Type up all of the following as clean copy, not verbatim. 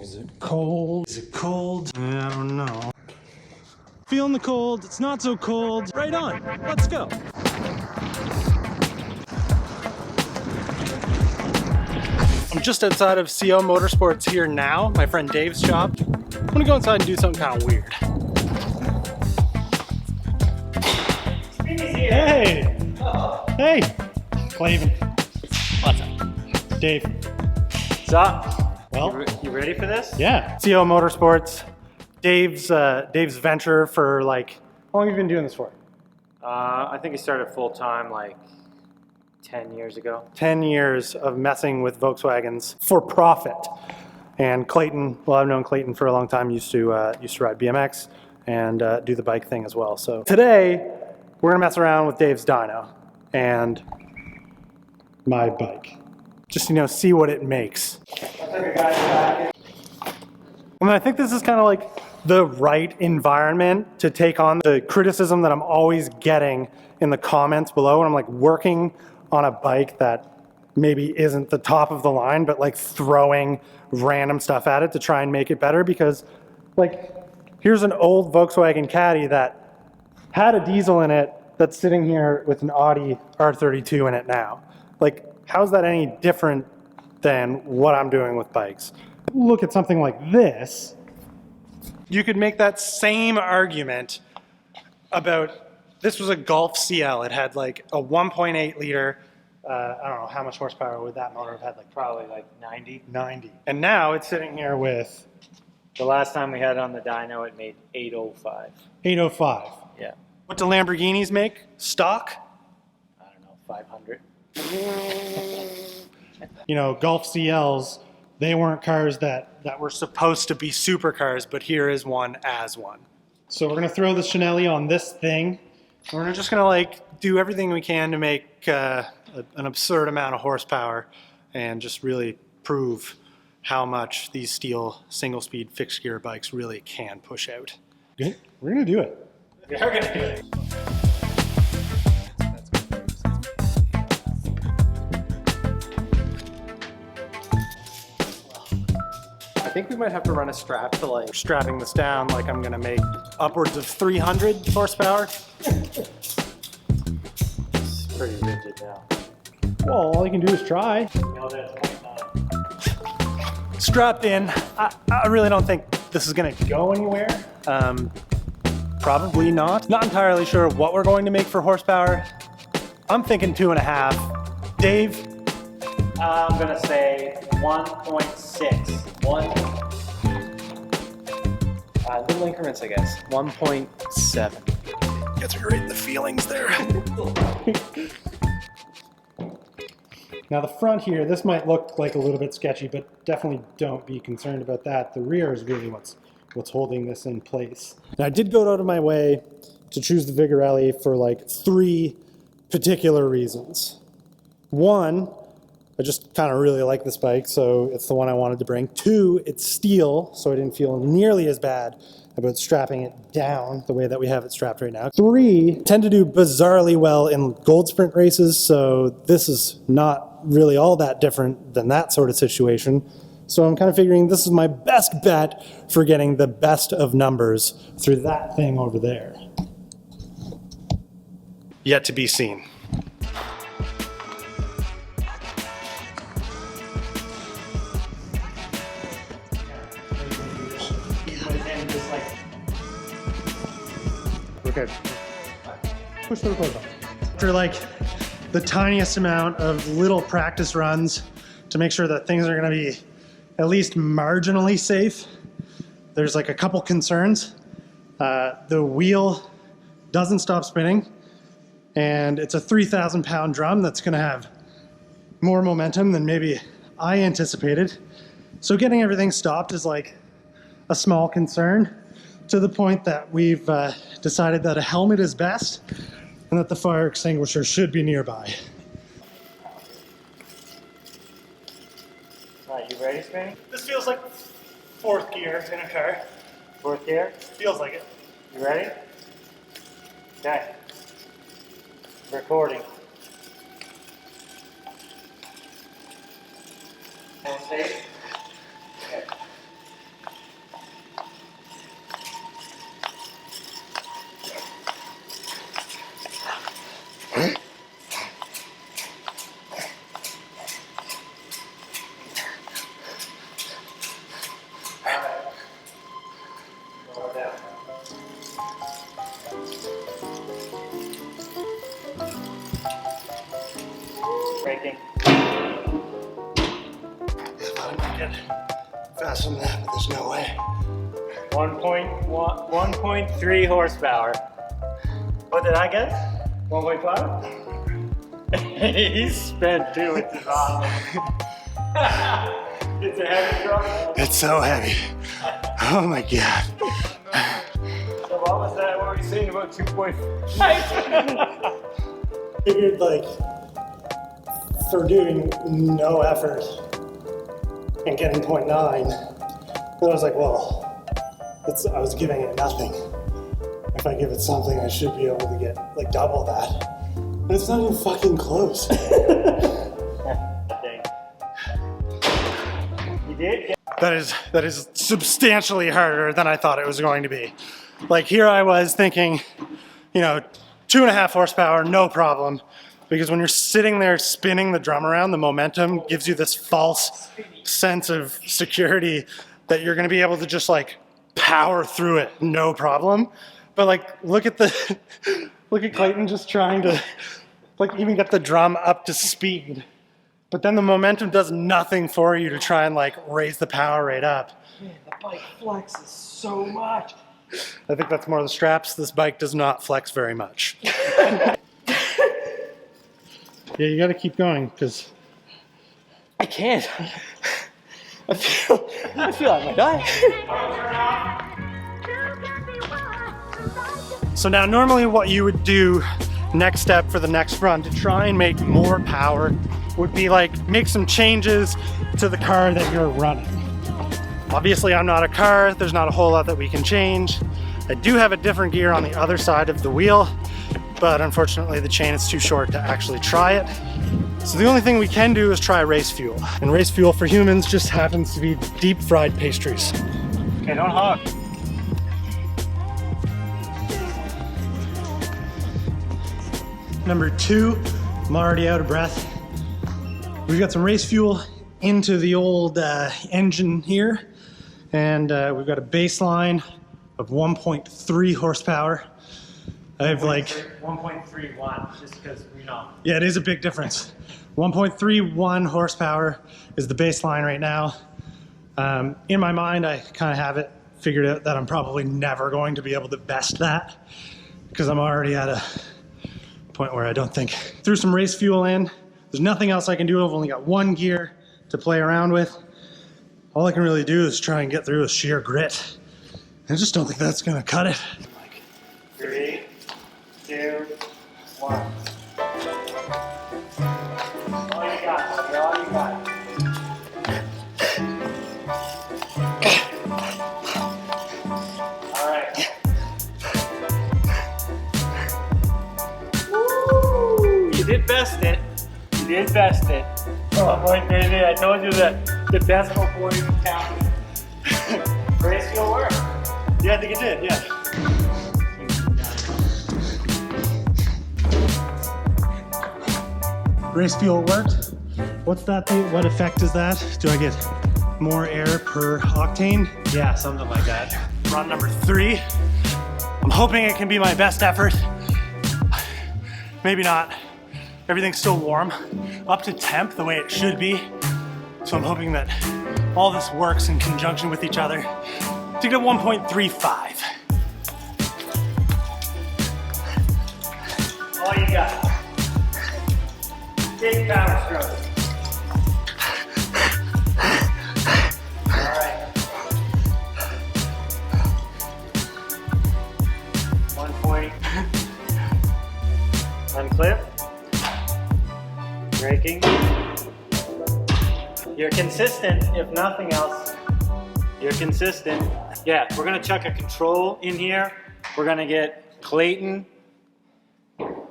Is it cold? Is it cold? I don't know. Feeling the cold, it's not so cold. Right on, let's go. I'm just outside of Co Motorsports here now, my friend Dave's shop. I'm gonna go inside and do something kind of weird. Hey! Hey! Clayton. What's up? Dave. What's up? Well, you ready for this? yeah. Co Motorsports. Dave's venture for like, how long have you been doing this for? I think I started full time like 10 years ago. 10 years of messing with Volkswagens for profit. And Clayton, well, I've known Clayton for a long time, used to ride BMX and do the bike thing as well. So today, we're gonna mess around with Dave's dyno and my bike. Just, see what it makes. And I think this is kind of like the right environment to take on the criticism that I'm always getting in the comments below when I'm like working on a bike that maybe isn't the top of the line, but like throwing random stuff at it to try and make it better. Because like, here's an old Volkswagen Caddy that had a diesel in it that's sitting here with an Audi R32 in it now. Like, how's that any different than what I'm doing with bikes? Look at something like this. You could make that same argument about, this was a Golf CL. It had like a 1.8 liter, I don't know, how much horsepower would that motor have had? Like Probably like 90. 90. And now it's sitting here with The last time we had it on the dyno, it made 805. 805. Yeah. What do Lamborghinis make? Stock? I don't know, 500. Golf CLs, they weren't cars that were supposed to be supercars, but here is one as one. So we're gonna throw the Cinelli on this thing. We're just gonna like do everything we can to make an absurd amount of horsepower and just really prove how much these steel single-speed fixed gear bikes really can push out. Good. We're gonna do it. We are gonna do it. I think we might have to run a strap to like strapping this down. Like I'm gonna make upwards of 300 horsepower. It's pretty rigid now. Well, all you can do is try. Strapped in. I really don't think this is gonna go anywhere. Probably not. Not entirely sure what we're going to make for horsepower. I'm thinking 2.5. Dave? I'm gonna say 1.6. Little increments, I guess. 1.7. Gets me right in the feelings there. Now the front here, this might look like a little bit sketchy, but definitely don't be concerned about that. The rear is really what's holding this in place. And I did go out of my way to choose the Vigorelli for like 3 particular reasons. One, I just kind of really like this bike, so it's the one I wanted to bring. 2, it's steel, so I didn't feel nearly as bad about strapping it down the way that we have it strapped right now. 3, tend to do bizarrely well in gold sprint races, so this is not really all that different than that sort of situation. So I'm kind of figuring this is my best bet for getting the best of numbers through that thing over there. Yet to be seen. Okay. Push the record button. After like the tiniest amount of little practice runs to make sure that things are going to be at least marginally safe, there's like a couple concerns. The wheel doesn't stop spinning, and it's a 3,000 pound drum that's going to have more momentum than maybe I anticipated. So getting everything stopped is like a small concern, to the point that we've decided that a helmet is best and that the fire extinguisher should be nearby. You ready, Spanny? This feels like 4th gear in a car. 4th gear? Feels like it. You ready? Okay. Recording. Hold safe. Okay. faster than that, but there's no way. 1.3 horsepower. What did I get? 1.5? He's spent too, which is awesome. It's a heavy truck. It's so heavy. Oh my God. So what was that? What were you saying about 2.5? Figured like for doing no effort and getting 0.9, I was like, well, I was giving it nothing. If I give it something, I should be able to get like double that. But it's not even fucking close. You did? That is substantially harder than I thought it was going to be. Like here I was thinking, 2.5 horsepower, no problem. Because when you're sitting there spinning the drum around, the momentum gives you this false sense of security that you're gonna be able to just like power through it, no problem. But like, look at Clayton just trying to like even get the drum up to speed. But then the momentum does nothing for you to try and like raise the power rate up. Man, the bike flexes so much. I think that's more the straps. This bike does not flex very much. Yeah, you gotta keep going, because I can't. I feel I might die. So now normally what you would do next step for the next run to try and make more power would be like make some changes to the car that you're running. Obviously I'm not a car, there's not a whole lot that we can change. I do have a different gear on the other side of the wheel, but unfortunately the chain is too short to actually try it. So the only thing we can do is try race fuel. And race fuel for humans just happens to be deep fried pastries. Okay, don't hog. Number 2, I'm already out of breath. We've got some race fuel into the old engine here. And we've got a baseline of 1.3 horsepower. I have like 1.31, just because we know. Yeah, it is a big difference. 1.31 horsepower is the baseline right now. In my mind, I kind of have it figured out that I'm probably never going to be able to best that because I'm already at a point where I don't think. Threw some race fuel in. There's nothing else I can do. I've only got one gear to play around with. All I can really do is try and get through with sheer grit. I just don't think that's gonna cut it. 3, 2, 1. All you got, buddy, all you got. All right. Woo! You did best it. You did best it. Oh boy, baby, I told you that the decimal point counted. Race fuel work. Yeah, I think it did, yeah. Race fuel worked. What's that thing? What effect is that? Do I get more air per octane? Yeah, something like that. Run number 3. I'm hoping it can be my best effort. Maybe not. Everything's still warm, up to temp the way it should be. So I'm hoping that all this works in conjunction with each other to get 1.35. All you got. Big power stroke. All right. 1 point. Unclip. Braking. You're consistent, if nothing else. You're consistent. Yeah, we're gonna chuck a control in here. We're gonna get Clayton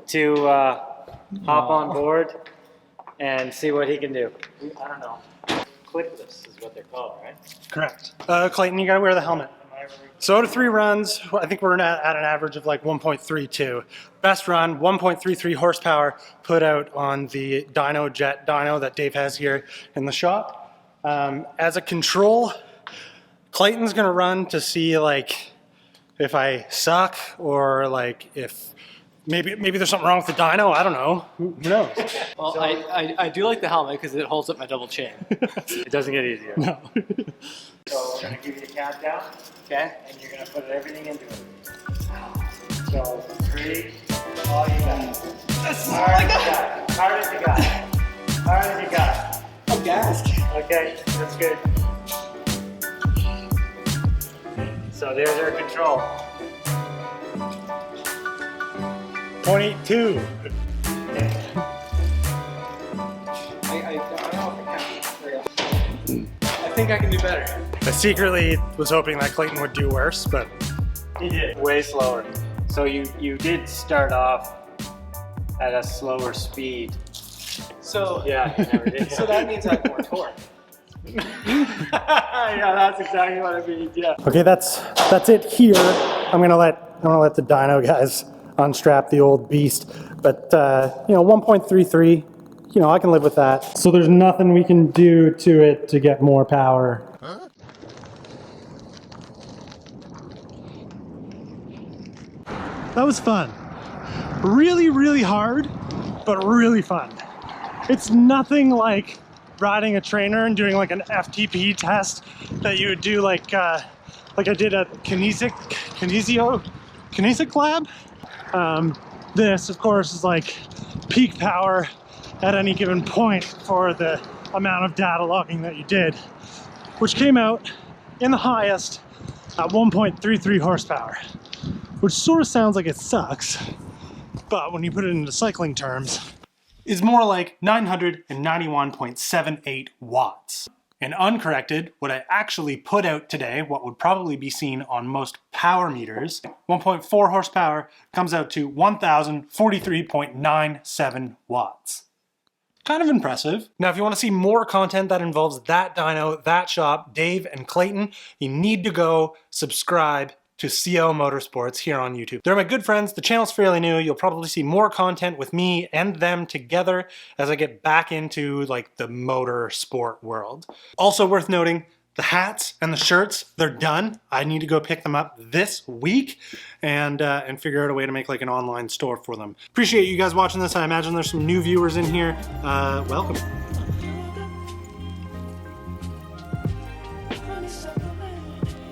to hop on board and see what he can do. I don't know. Clickless is what they're called, right? Correct. Clayton, you gotta wear the helmet. So out of 3 runs, I think we're at an average of like 1.32. Best run, 1.33 horsepower put out on the Dyno Jet dyno that Dave has here in the shop. As a control, Clayton's gonna run to see like if I suck or like if Maybe there's something wrong with the dyno. I don't know. Who knows? Well, I do like the helmet because it holds up my double chain. It doesn't get easier. No. So we're gonna give you a countdown, Okay. and you're gonna put everything into it. So 3, all you got. That's all I got. Hard as you got. Hard as you got. I'm gassed. Okay, that's good. So there's our control. 0.2. I don't know if I can. I think I can do better. I secretly was hoping that Clayton would do worse, but He did. Way slower. So you did start off at a slower speed. So Yeah, you never did. so that means I have more torque. Yeah, that's exactly what it means. Yeah. okay, that's it here. I'm gonna let the dyno guys unstrap the old beast, but you know, 1.33. You know, I can live with that. So there's nothing we can do to it to get more power. Huh? That was fun. Really, really hard, but really fun. It's nothing like riding a trainer and doing like an FTP test that you would do like I did at Kinesic Lab. This, of course, is like peak power at any given point for the amount of data logging that you did, which came out in the highest at 1.33 horsepower, which sort of sounds like it sucks, but when you put it into cycling terms, is more like 991.78 watts. And uncorrected, what I actually put out today, what would probably be seen on most power meters, 1.4 horsepower comes out to 1,043.97 watts. Kind of impressive. Now, if you want to see more content that involves that dyno, that shop, Dave and Clayton, you need to go subscribe to Co Motorsports here on YouTube. They're my good friends. The channel's fairly new. You'll probably see more content with me and them together as I get back into like the motor sport world. Also worth noting, the hats and the shirts, they're done. I need to go pick them up this week and figure out a way to make like an online store for them. Appreciate you guys watching this. I imagine there's some new viewers in here. Welcome.